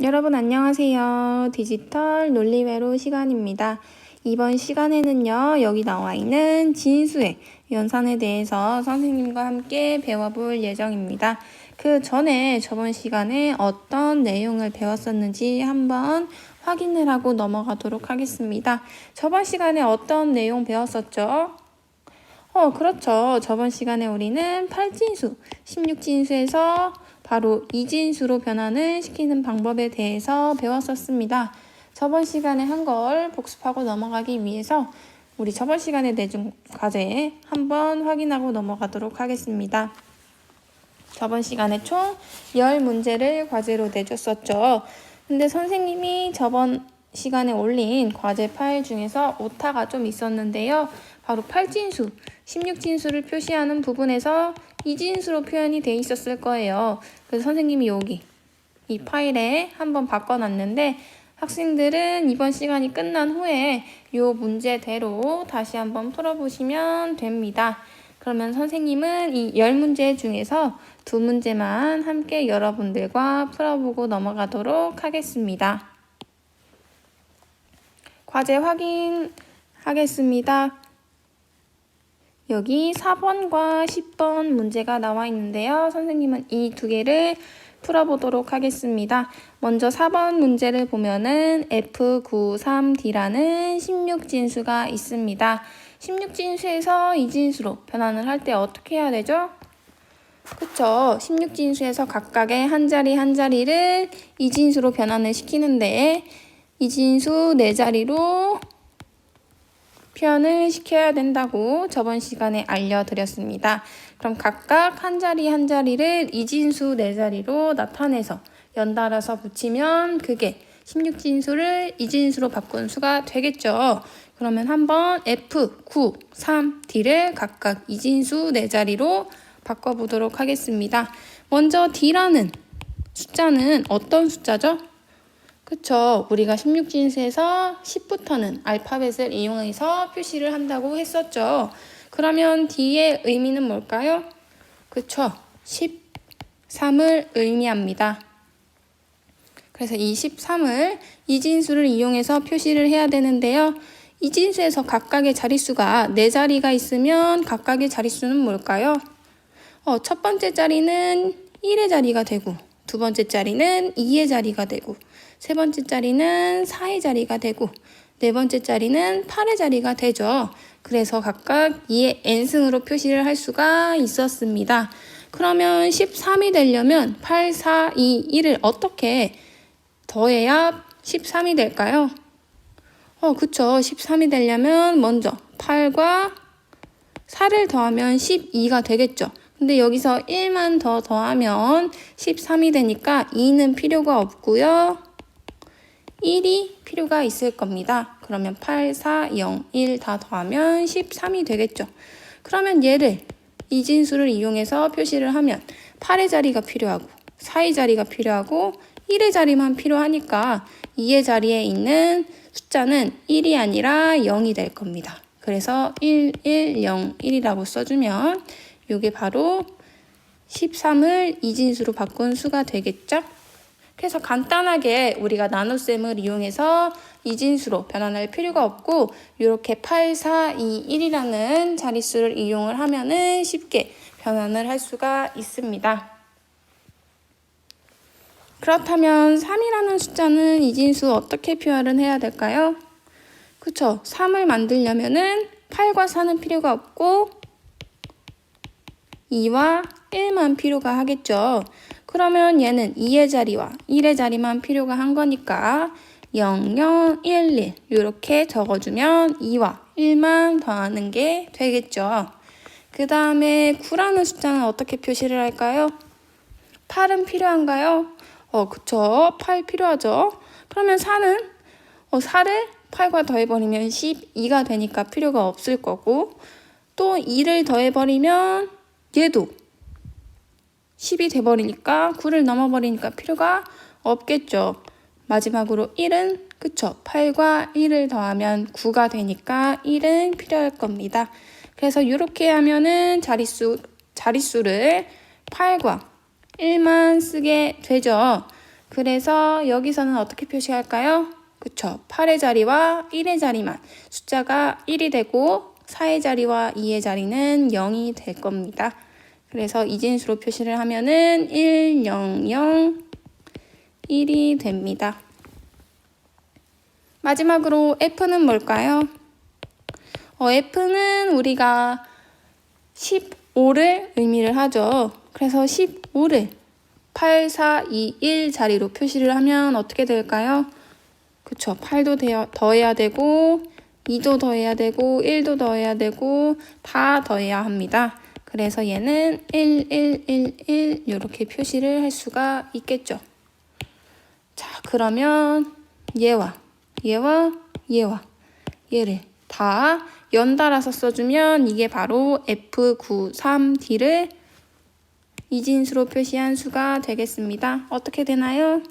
여러분 안녕하세요. 디지털 논리회로 시간입니다. 이번 시간에는요, 여기 나와 있는 진수의 연산에 대해서 선생님과 함께 배워볼 예정입니다. 그 전에 저번 시간에 어떤 내용을 배웠었는지 한번 확인을 하고 넘어가도록 하겠습니다. 저번 시간에 어떤 내용 배웠었죠? 그렇죠. 저번 시간에 우리는 8진수, 16진수에서 바로 2진수로 변환을 시키는 방법에 대해서 배웠었습니다. 저번 시간에 한 걸 복습하고 넘어가기 위해서 우리 저번 시간에 내준 과제 한번 확인하고 넘어가도록 하겠습니다. 저번 시간에 총 10문제를 과제로 내줬었죠. 근데 선생님이 저번 시간에 올린 과제 파일 중에서 오타가 좀 있었는데요. 바로 8진수, 16진수를 표시하는 부분에서 2진수로 표현이 돼 있었을 거예요. 그래서 선생님이 여기 이 파일에 한번 바꿔놨는데 학생들은 이번 시간이 끝난 후에 이 문제대로 다시 한번 풀어보시면 됩니다. 그러면 선생님은 이 10문제 중에서 2문제만 함께 여러분들과 풀어보고 넘어가도록 하겠습니다. 과제 확인하겠습니다. 여기 4번과 10번 문제가 나와 있는데요. 선생님은 이 두 개를 풀어보도록 하겠습니다. 먼저 4번 문제를 보면은 F93D라는 16진수가 있습니다. 16진수에서 2진수로 변환을 할 때 어떻게 해야 되죠? 그쵸. 16진수에서 각각의 한 자리 한 자리를 2진수로 변환을 시키는데 2진수 4자리로 표현을 시켜야 된다고 저번 시간에 알려드렸습니다. 그럼 각각 한 자리 한 자리를 2진수 4자리로 나타내서 연달아서 붙이면 그게 16진수를 2진수로 바꾼 수가 되겠죠. 그러면 한번 F9, 3, D를 각각 2진수 4자리로 바꿔보도록 하겠습니다. 먼저 D라는 숫자는 어떤 숫자죠? 그쵸. 우리가 16진수에서 10부터는 알파벳을 이용해서 표시를 한다고 했었죠. 그러면 D의 의미는 뭘까요? 그쵸. 13을 의미합니다. 그래서 이 13을 이진수를 이용해서 표시를 해야 되는데요. 이진수에서 각각의 자릿수가 4자리가 있으면 각각의 자릿수는 뭘까요? 첫 번째 자리는 1의 자리가 되고 두 번째 자리는 2의 자리가 되고 세 번째 자리는 4의 자리가 되고 네 번째 자리는 8의 자리가 되죠. 그래서 각각 2의 n승으로 표시를 할 수가 있었습니다. 그러면 13이 되려면 8, 4, 2, 1을 어떻게 더해야 13이 될까요? 그쵸. 13이 되려면 먼저 8과 4를 더하면 12가 되겠죠. 근데 여기서 1만 더 더하면 13이 되니까 2는 필요가 없고요. 1이 필요가 있을 겁니다. 그러면 8, 4, 0, 1 다 더하면 13이 되겠죠. 그러면 얘를 이진수를 이용해서 표시를 하면 8의 자리가 필요하고 4의 자리가 필요하고 1의 자리만 필요하니까 2의 자리에 있는 숫자는 1이 아니라 0이 될 겁니다. 그래서 1, 1, 0, 1이라고 써주면 이게 바로 13을 이진수로 바꾼 수가 되겠죠? 그래서 간단하게 우리가 나눗셈을 이용해서 이진수로 변환할 필요가 없고 이렇게 8, 4, 2, 1이라는 자릿수를 이용을 하면은 쉽게 변환을 할 수가 있습니다. 그렇다면 3이라는 숫자는 이진수 어떻게 표현을 해야 될까요? 그쵸? 3을 만들려면은 8과 4는 필요가 없고 2와 1만 필요가 하겠죠. 그러면 얘는 2의 자리와 1의 자리만 필요가 한 거니까 0, 0, 1, 1 이렇게 적어주면 2와 1만 더하는 게 되겠죠. 그 다음에 9라는 숫자는 어떻게 표시를 할까요? 8은 필요한가요? 그쵸. 8 필요하죠. 그러면 4는 4를 8과 더해버리면 12가 되니까 필요가 없을 거고 또 2를 더해버리면 얘도 10이 돼버리니까 9를 넘어버리니까 필요가 없겠죠. 마지막으로 1은 그쵸. 8과 1을 더하면 9가 되니까 1은 필요할 겁니다. 그래서 이렇게 하면은 자릿수를 8과 1만 쓰게 되죠. 그래서 여기서는 어떻게 표시할까요? 그쵸. 8의 자리와 1의 자리만 숫자가 1이 되고 4의 자리와 2의 자리는 0이 될 겁니다. 그래서 이진수로 표시를 하면은 1, 0, 0, 1이 됩니다. 마지막으로 F는 뭘까요? F는 우리가 15를 의미를 하죠. 그래서 15를 8, 4, 2, 1 자리로 표시를 하면 어떻게 될까요? 그쵸. 8도 더해야 되고 2도 더해야 되고 1도 더해야 되고 다 더해야 합니다. 그래서 얘는 1, 1, 1, 1 이렇게 표시를 할 수가 있겠죠. 자, 그러면 얘와 얘를 다 연달아서 써주면 이게 바로 F93D를 이진수로 표시한 수가 되겠습니다. 어떻게 되나요?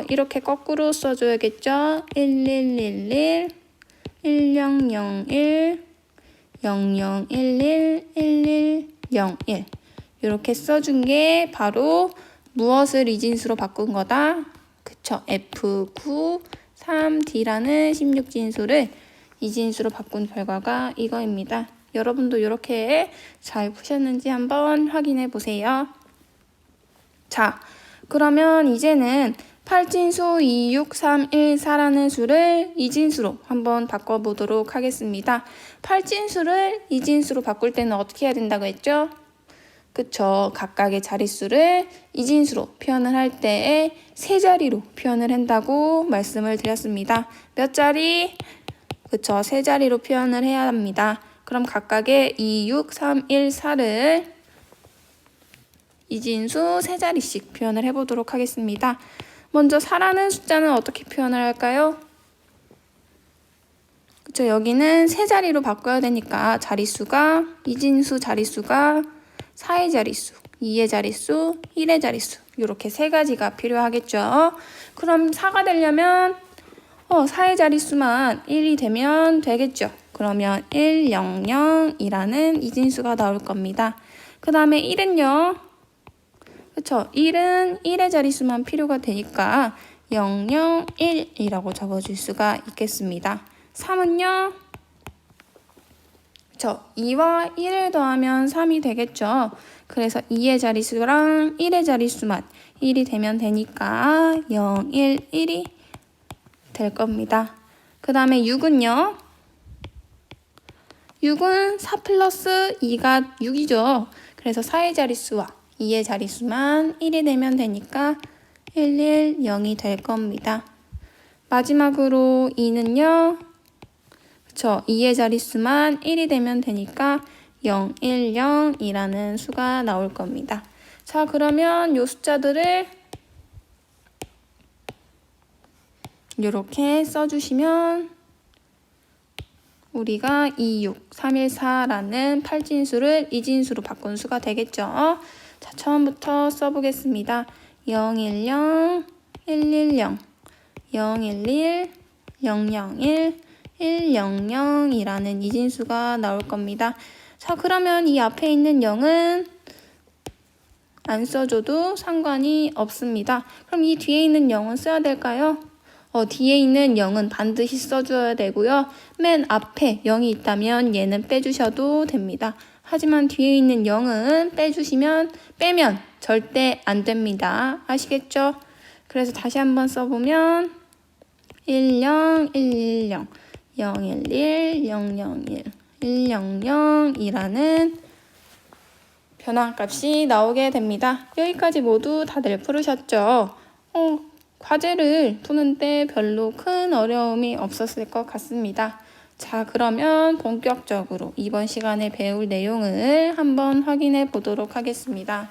이렇게 거꾸로 써줘야겠죠? 1111, 1001, 0011, 1101 이렇게 써준 게 바로 무엇을 이진수로 바꾼 거다? 그쵸? F93D라는 16진수를 이진수로 바꾼 결과가 이거입니다. 여러분도 이렇게 잘 푸셨는지 한번 확인해 보세요. 자, 그러면 이제는 8진수 2, 6, 3, 1, 4라는 수를 이진수로 한번 바꿔보도록 하겠습니다. 8진수를 이진수로 바꿀 때는 어떻게 해야 된다고 했죠? 그쵸. 각각의 자릿수를 이진수로 표현을 할 때에 세 자리로 표현을 한다고 말씀을 드렸습니다. 몇 자리? 그쵸. 세 자리로 표현을 해야 합니다. 그럼 각각의 2, 6, 3, 1, 4를 이진수 세 자리씩 표현을 해보도록 하겠습니다. 먼저 4라는 숫자는 어떻게 표현을 할까요? 그쵸. 여기는 세 자리로 바꿔야 되니까 자릿수가 이진수 자릿수가 4의 자릿수, 2의 자릿수, 1의 자릿수 이렇게 세 가지가 필요하겠죠. 그럼 4가 되려면 4의 자릿수만 1이 되면 되겠죠. 그러면 100이라는 이진수가 나올 겁니다. 그 다음에 1은요. 그쵸? 1은 1의 자릿수만 필요가 되니까 001이라고 적어줄 수가 있겠습니다. 3은요. 그쵸? 2와 1을 더하면 3이 되겠죠. 그래서 2의 자릿수랑 1의 자릿수만 1이 되면 되니까 011이 될 겁니다. 그 다음에 6은요. 6은 4 플러스 2가 6이죠. 그래서 4의 자릿수와 2의 자릿수만 1이 되면 되니까 110이 될 겁니다. 마지막으로 2는요. 그쵸. 2의 자릿수만 1이 되면 되니까 010이라는 수가 나올 겁니다. 자, 그러면 이 숫자들을 이렇게 써주시면 우리가 2, 6, 3, 1, 4라는 8진수를 이진수로 바꾼 수가 되겠죠. 자, 처음부터 써보겠습니다. 010, 110, 011, 001, 100이라는 이진수가 나올 겁니다. 자, 그러면 이 앞에 있는 0은 안 써줘도 상관이 없습니다. 그럼 이 뒤에 있는 0은 써야 될까요? 뒤에 있는 0은 반드시 써줘야 되고요. 맨 앞에 0이 있다면 얘는 빼주셔도 됩니다. 하지만 뒤에 있는 0은 빼면 절대 안 됩니다. 아시겠죠? 그래서 다시 한번 써보면 10, 110, 011, 001, 100이라는 변환값이 나오게 됩니다. 여기까지 모두 다들 풀으셨죠? 과제를 푸는데 별로 큰 어려움이 없었을 것 같습니다. 자, 그러면 본격적으로 이번 시간에 배울 내용을 한번 확인해 보도록 하겠습니다.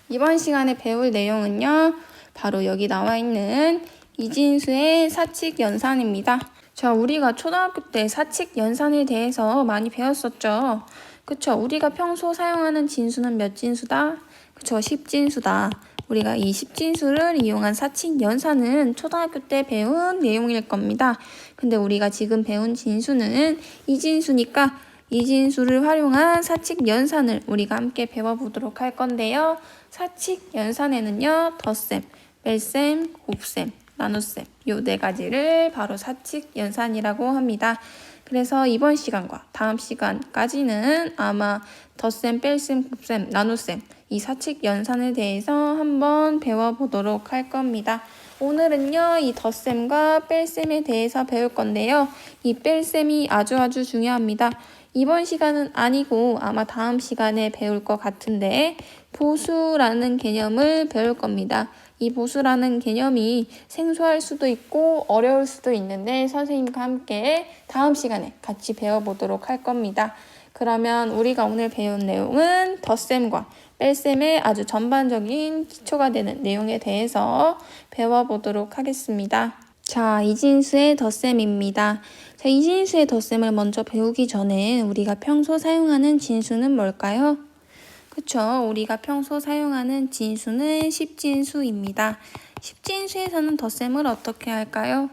이번 시간에 배울 내용은요. 바로 여기 나와 있는 이진수의 사칙 연산입니다. 자, 우리가 초등학교 때 사칙 연산에 대해서 많이 배웠었죠. 그쵸? 우리가 평소 사용하는 진수는 몇 진수다? 그쵸? 10진수다. 우리가 이 10진수를 이용한 사칙 연산은 초등학교 때 배운 내용일 겁니다. 근데 우리가 지금 배운 진수는 이진수니까 이진수를 활용한 사칙 연산을 우리가 함께 배워보도록 할 건데요. 사칙 연산에는요, 덧셈, 뺄셈, 곱셈, 나눗셈 요 네 가지를 바로 사칙 연산이라고 합니다. 그래서 이번 시간과 다음 시간까지는 아마 덧셈, 뺄셈, 곱셈, 나눗셈 이 사칙 연산에 대해서 한번 배워보도록 할 겁니다. 오늘은요, 이 덧셈과 뺄셈에 대해서 배울 건데요. 이 뺄셈이 아주 중요합니다. 이번 시간은 아니고 아마 다음 시간에 배울 것 같은데 보수라는 개념을 배울 겁니다. 이 보수라는 개념이 생소할 수도 있고 어려울 수도 있는데 선생님과 함께 다음 시간에 같이 배워보도록 할 겁니다. 그러면 우리가 오늘 배운 내용은 덧셈과 뺄셈의 아주 전반적인 기초가 되는 내용에 대해서 배워보도록 하겠습니다. 자, 이진수의 덧셈입니다. 자, 이진수의 덧셈을 먼저 배우기 전에 우리가 평소 사용하는 진수는 뭘까요? 그쵸, 우리가 평소 사용하는 진수는 십진수입니다. 십진수에서는 덧셈을 어떻게 할까요?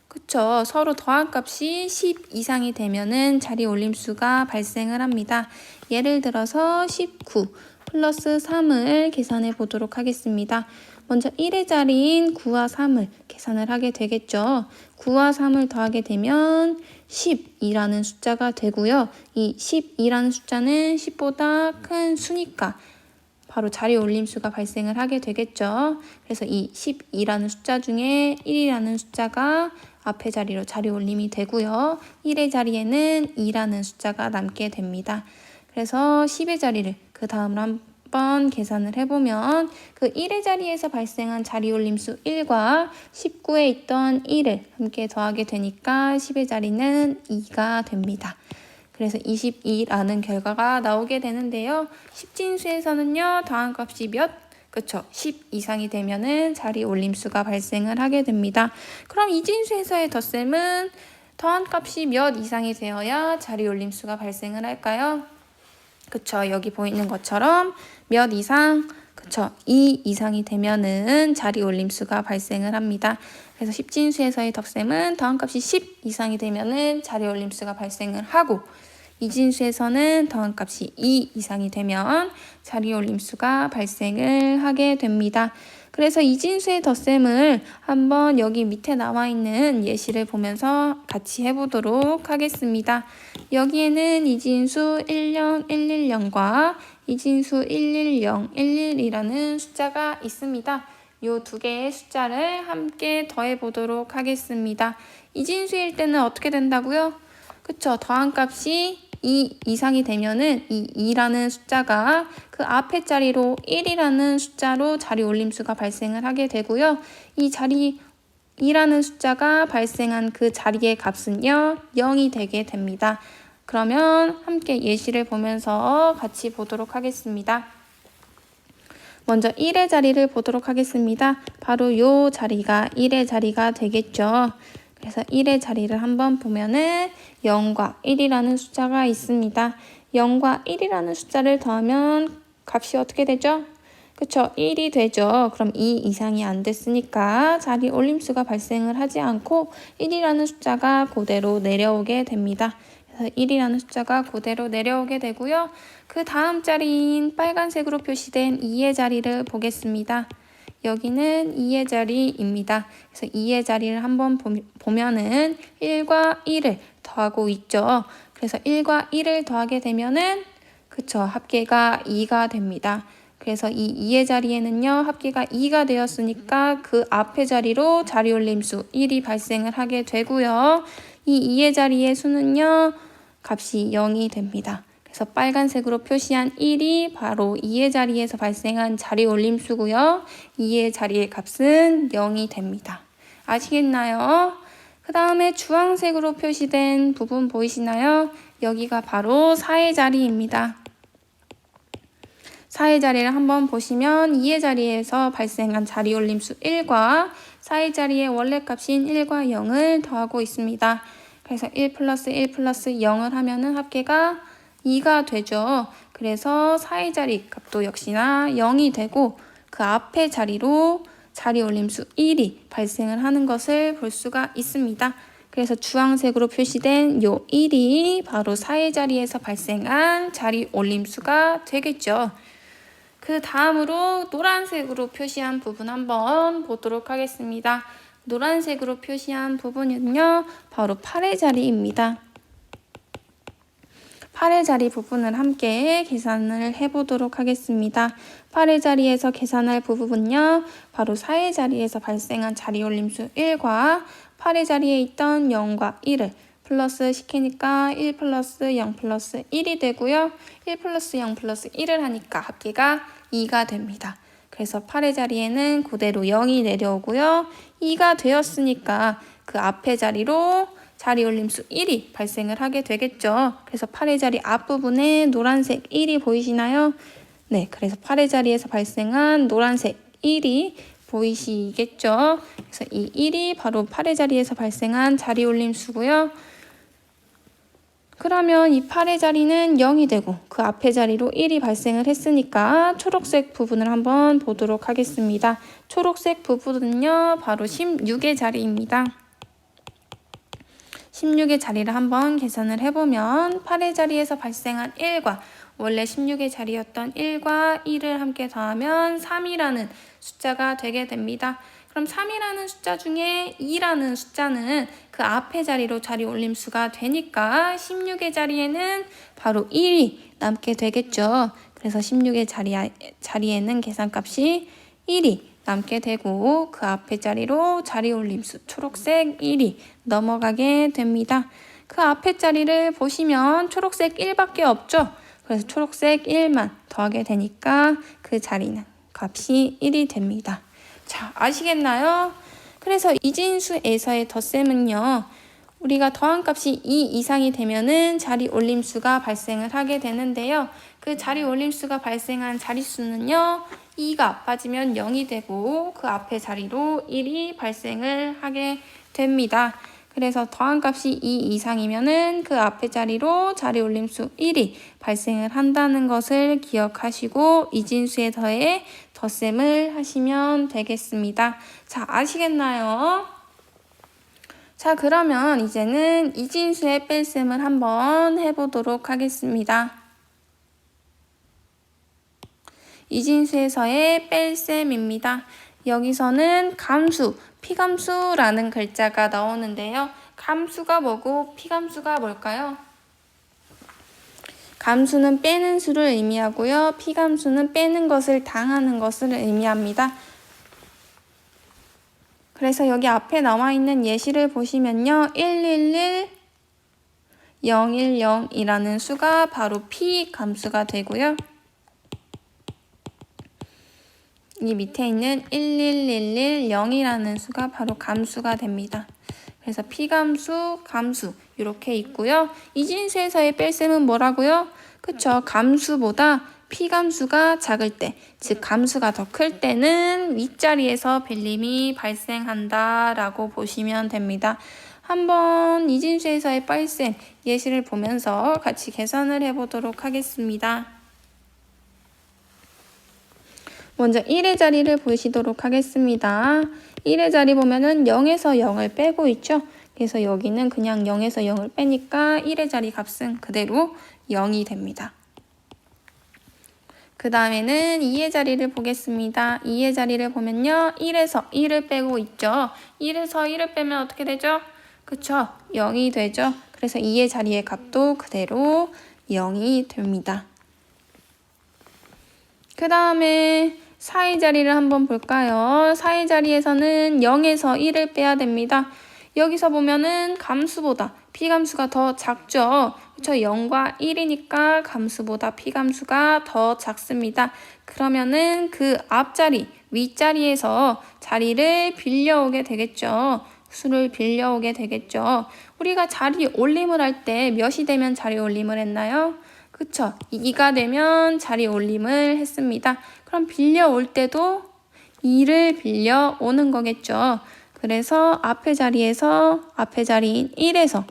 그쵸, 서로 더한 값이 10 이상이 되면은 자리 올림수가 발생을 합니다. 예를 들어서 19 플러스 3을 계산해 보도록 하겠습니다. 먼저 1의 자리인 9와 3을 계산을 하게 되겠죠. 9와 3을 더하게 되면 10이라는 숫자가 되고요. 이 10이라는 숫자는 10보다 큰 수니까 바로 자리 올림수가 발생을 하게 되겠죠. 그래서 이 12라는 숫자 중에 1이라는 숫자가 앞에 자리로 자리 올림이 되고요. 1의 자리에는 2라는 숫자가 남게 됩니다. 그래서 10의 자리를 그 다음으로 한번 계산을 해보면 그 1의 자리에서 발생한 자리 올림수 1과 19에 있던 1을 함께 더하게 되니까 10의 자리는 2가 됩니다. 그래서 22라는 결과가 나오게 되는데요. 십진수에서는요, 더한 값이 몇? 그쵸, 10 이상이 되면은 자리 올림수가 발생을 하게 됩니다. 그럼 이진수에서의 덧셈은 더한 값이 몇 이상이 되어야 자리 올림수가 발생을 할까요? 그쵸, 여기 보이는 것처럼 몇 이상, 그쵸, 2 이상이 되면은 자리 올림수가 발생을 합니다. 그래서 십진수에서의 덧셈은 더한 값이 10 이상이 되면은 자리 올림수가 발생을 하고, 이진수에서는 더한 값이 2 이상이 되면 자리 올림수가 발생을 하게 됩니다. 그래서 이진수의 덧셈을 한번 여기 밑에 나와 있는 예시를 보면서 같이 해보도록 하겠습니다. 여기에는 이진수 10110과 이진수 11011이라는 숫자가 있습니다. 이 두 개의 숫자를 함께 더해 보도록 하겠습니다. 이진수일 때는 어떻게 된다고요? 그쵸, 더한 값이 2 이상이 되면은 이 2라는 숫자가 그 앞에 자리로 1이라는 숫자로 자리 올림수가 발생을 하게 되고요. 이 자리 2라는 숫자가 발생한 그 자리의 값은요, 0이 되게 됩니다. 그러면 함께 예시를 보면서 같이 보도록 하겠습니다. 먼저 1의 자리를 보도록 하겠습니다. 바로 요 자리가 1의 자리가 되겠죠. 그래서 1의 자리를 한번 보면은 0과 1이라는 숫자가 있습니다. 0과 1이라는 숫자를 더하면 값이 어떻게 되죠? 그쵸, 1이 되죠. 그럼 2 이상이 안 됐으니까 자리 올림수가 발생을 하지 않고 1이라는 숫자가 그대로 내려오게 됩니다. 그래서 1이라는 숫자가 그대로 내려오게 되고요. 그 다음 자리인 빨간색으로 표시된 2의 자리를 보겠습니다. 여기는 2의 자리입니다. 그래서 2의 자리를 한번 보면은 1과 1을 더하고 있죠. 그래서 1과 1을 더하게 되면은 그쵸, 합계가 2가 됩니다. 그래서 이 2의 자리에는요, 합계가 2가 되었으니까 그 앞에 자리로 자리 올림수 1이 발생을 하게 되고요. 이 2의 자리의 수는요, 값이 0이 됩니다. 그래서 빨간색으로 표시한 1이 바로 2의 자리에서 발생한 자리 올림수고요. 2의 자리의 값은 0이 됩니다. 아시겠나요? 그 다음에 주황색으로 표시된 부분 보이시나요? 여기가 바로 4의 자리입니다. 4의 자리를 한번 보시면 2의 자리에서 발생한 자리 올림수 1과 4의 자리의 원래 값인 1과 0을 더하고 있습니다. 그래서 1 플러스 1 플러스 0을 하면은 합계가 2가 되죠. 그래서 4의 자리 값도 역시나 0이 되고 그 앞에 자리로 자리 올림수 1이 발생을 하는 것을 볼 수가 있습니다. 그래서 주황색으로 표시된 요 1이 바로 4의 자리에서 발생한 자리 올림수가 되겠죠. 그 다음으로 노란색으로 표시한 부분 한번 보도록 하겠습니다. 노란색으로 표시한 부분은요, 바로 8의 자리입니다. 8의 자리 부분을 함께 계산을 해보도록 하겠습니다. 8의 자리에서 계산할 부분은요, 바로 4의 자리에서 발생한 자리 올림수 1과 8의 자리에 있던 0과 1을 플러스 시키니까 1 플러스 0 플러스 1이 되고요. 1 플러스 0 플러스 1을 하니까 합계가 2가 됩니다. 그래서 8의 자리에는 그대로 0이 내려오고요. 2가 되었으니까 그 앞의 자리로 자리 올림수 1이 발생을 하게 되겠죠. 그래서 8의 자리 앞부분에 노란색 1이 보이시나요? 네, 그래서 8의 자리에서 발생한 노란색 1이 보이시겠죠? 그래서 이 1이 바로 8의 자리에서 발생한 자리 올림수고요. 그러면 이 8의 자리는 0이 되고 그 앞의 자리로 1이 발생을 했으니까 초록색 부분을 한번 보도록 하겠습니다. 초록색 부분은요, 바로 16의 자리입니다. 16의 자리를 한번 계산을 해보면 8의 자리에서 발생한 1과 원래 16의 자리였던 1과 1을 함께 더하면 3이라는 숫자가 되게 됩니다. 그럼 3이라는 숫자 중에 2라는 숫자는 그 앞의 자리로 자리 올림수가 되니까 16의 자리에는 바로 1이 남게 되겠죠. 그래서 16의 자리에는 계산값이 1이 남게 되고 그 앞의 자리로 자리 올림수 초록색 1이 넘어가게 됩니다. 그 앞의 자리를 보시면 초록색 1밖에 없죠. 그래서 초록색 1만 더하게 되니까 그 자리는 값이 1이 됩니다. 자, 아시겠나요? 그래서 이진수에서의 덧셈은요, 우리가 더한 값이 2 이상이 되면은 자리 올림수가 발생을 하게 되는데요. 그 자리 올림수가 발생한 자릿수는요, 2가 빠지면 0이 되고 그 앞에 자리로 1이 발생을 하게 됩니다. 그래서 더한 값이 2 이상이면은 그 앞에 자리로 자리 올림수 1이 발생을 한다는 것을 기억하시고 이진수에 더해 덧셈을 하시면 되겠습니다. 자, 아시겠나요? 자, 그러면 이제는 이진수의 뺄셈을 한번 해보도록 하겠습니다. 이진수에서의 뺄셈입니다. 여기서는 감수, 피감수라는 글자가 나오는데요. 감수가 뭐고 피감수가 뭘까요? 감수는 빼는 수를 의미하고요. 피감수는 빼는 것을 당하는 것을 의미합니다. 그래서 여기 앞에 나와 있는 예시를 보시면요. 111, 010이라는 수가 바로 피감수가 되고요. 이 밑에 있는 11110이라는 수가 바로 감수가 됩니다. 그래서 피감수, 감수 이렇게 있고요. 이진수에서의 뺄셈은 뭐라고요? 그쵸? 감수보다 피감수가 작을 때, 즉 감수가 더 클 때는 윗자리에서 빌림이 발생한다라고 보시면 됩니다. 한번 이진수에서의 뺄셈 예시를 보면서 같이 계산을 해보도록 하겠습니다. 먼저 1의 자리를 보시도록 하겠습니다. 1의 자리 보면은 0에서 0을 빼고 있죠. 그래서 여기는 그냥 0에서 0을 빼니까 1의 자리 값은 그대로 0이 됩니다. 그 다음에는 2의 자리를 보겠습니다. 2의 자리를 보면요. 1에서 1을 빼고 있죠. 1에서 1을 빼면 어떻게 되죠? 그쵸? 0이 되죠. 그래서 2의 자리의 값도 그대로 0이 됩니다. 그 다음에 4의 자리를 한번 볼까요? 4의 자리에서는 0에서 1을 빼야 됩니다. 여기서 보면은 감수보다 피감수가 더 작죠. 그쵸? 0과 1이니까 감수보다 피감수가 더 작습니다. 그러면은 그 앞자리, 윗자리에서 자리를 빌려오게 되겠죠. 수를 빌려오게 되겠죠. 우리가 자리 올림을 할 때 몇이 되면 자리 올림을 했나요? 그쵸? 2가 되면 자리 올림을 했습니다. 그럼 빌려올 때도 2를 빌려오는 거겠죠. 그래서 앞에 자리에서 앞에 자리인 1에서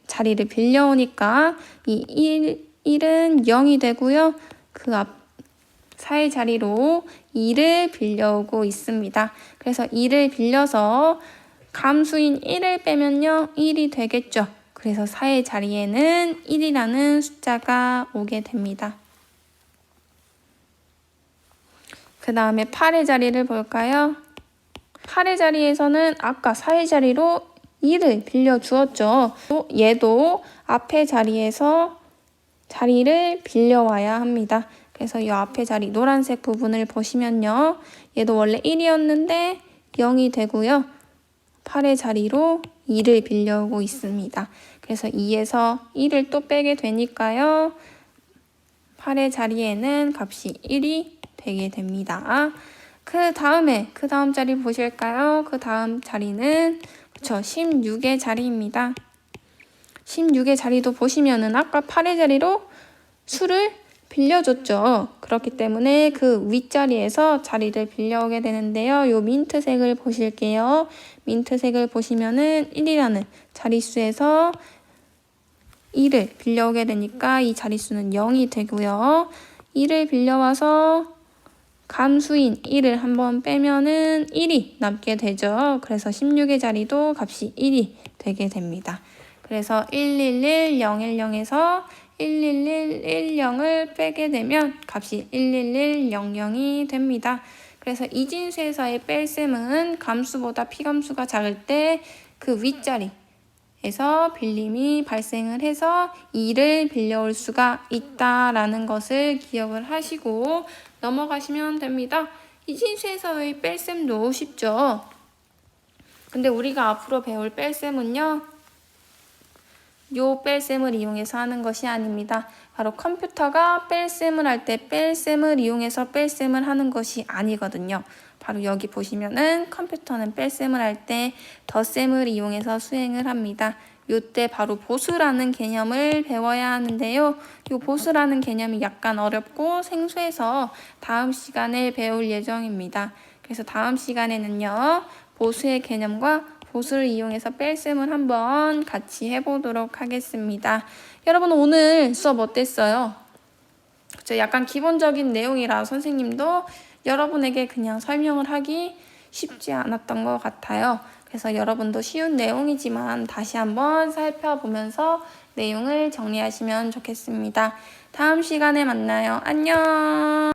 자리를 빌려오니까 이 1은 0이 되고요. 그 앞 4의 자리로 2를 빌려오고 있습니다. 그래서 2를 빌려서 감수인 1을 빼면요. 1이 되겠죠. 그래서 4의 자리에는 1이라는 숫자가 오게 됩니다. 그 다음에 8의 자리를 볼까요? 8의 자리에서는 아까 4의 자리로 2를 빌려주었죠. 얘도 앞의 자리에서 자리를 빌려와야 합니다. 그래서 이 앞에 자리 노란색 부분을 보시면요. 얘도 원래 1이었는데 0이 되고요. 8의 자리로 2를 빌려오고 있습니다. 그래서 2에서 1을 또 빼게 되니까요. 8의 자리에는 값이 1이 되게 됩니다. 그 다음 자리 보실까요? 그 다음 자리는 그쵸, 16의 자리입니다. 16의 자리도 보시면은 아까 8의 자리로 수를 빌려줬죠. 그렇기 때문에 그 윗자리에서 자리를 빌려오게 되는데요. 요 민트색을 보실게요. 민트색을 보시면은 1이라는 자릿수에서 2를 빌려오게 되니까 이 자릿수는 0이 되고요. 2를 빌려와서 감수인 1을 한번 빼면은 1이 남게 되죠. 그래서 16의 자리도 값이 1이 되게 됩니다. 그래서 111, 010에서 111, 10을 빼게 되면 값이 111, 00이 됩니다. 그래서 이진수에서의 뺄셈은 감수보다 피감수가 작을 때 그 윗자리에서 빌림이 발생을 해서 2를 빌려올 수가 있다라는 것을 기억을 하시고 넘어가시면 됩니다. 이진수에서의 뺄셈도 쉽죠. 근데 우리가 앞으로 배울 뺄셈은요. 요 뺄셈을 이용해서 하는 것이 아닙니다. 바로 컴퓨터가 뺄셈을 할 때 뺄셈을 이용해서 뺄셈을 하는 것이 아니거든요. 바로 여기 보시면은 컴퓨터는 뺄셈을 할 때 덧셈을 이용해서 수행을 합니다. 요때 바로 보수라는 개념을 배워야 하는데요. 요 보수라는 개념이 약간 어렵고 생소해서 다음 시간에 배울 예정입니다. 그래서 다음 시간에는요. 보수의 개념과 보수를 이용해서 뺄셈을 한번 같이 해보도록 하겠습니다. 여러분 오늘 수업 어땠어요? 그쵸? 약간 기본적인 내용이라 선생님도 여러분에게 그냥 설명을 하기 쉽지 않았던 것 같아요. 그래서 여러분도 쉬운 내용이지만 다시 한번 살펴보면서 내용을 정리하시면 좋겠습니다. 다음 시간에 만나요. 안녕!